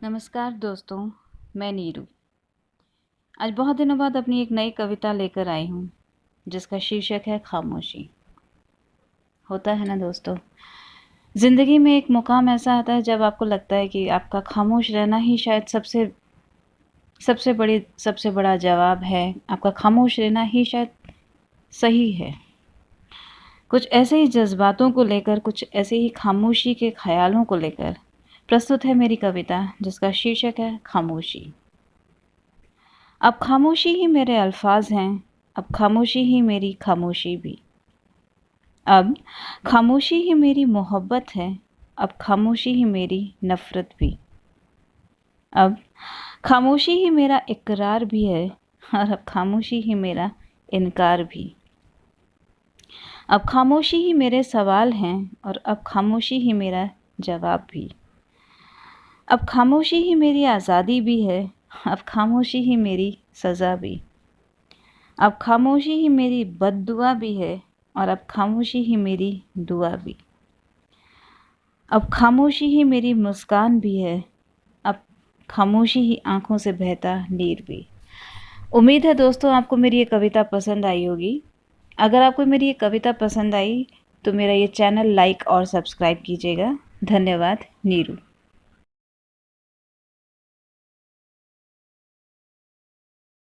नमस्कार दोस्तों, मैं नीरू। आज बहुत दिनों बाद अपनी एक नई कविता लेकर आई हूँ, जिसका शीर्षक है खामोशी। होता है ना दोस्तों, ज़िंदगी में एक मुकाम ऐसा आता है जब आपको लगता है कि आपका खामोश रहना ही शायद सबसे बड़ा जवाब है। आपका खामोश रहना ही शायद सही है। कुछ ऐसे ही जज़्बातों को लेकर, कुछ ऐसे ही खामोशी के ख़यालों को लेकर प्रस्तुत है मेरी कविता, जिसका शीर्षक है खामोशी। अब खामोशी ही मेरे अल्फाज हैं, अब खामोशी ही मेरी खामोशी भी। अब खामोशी ही मेरी मोहब्बत है, अब खामोशी ही मेरी नफ़रत भी। अब खामोशी ही मेरा इकरार भी है, और अब खामोशी ही मेरा इनकार भी। अब खामोशी ही मेरे सवाल हैं, और अब खामोशी ही मेरा जवाब भी। अब खामोशी ही मेरी आज़ादी भी है, अब खामोशी ही मेरी सज़ा भी। अब खामोशी ही मेरी बद्दुआ भी है, और अब खामोशी ही मेरी दुआ भी। अब खामोशी ही मेरी मुस्कान भी है, अब खामोशी ही आँखों से बहता नीर भी। उम्मीद है दोस्तों आपको मेरी ये कविता पसंद आई होगी। अगर आपको मेरी ये कविता पसंद आई तो मेरा ये चैनल लाइक और सब्सक्राइब कीजिएगा। धन्यवाद। नीरू।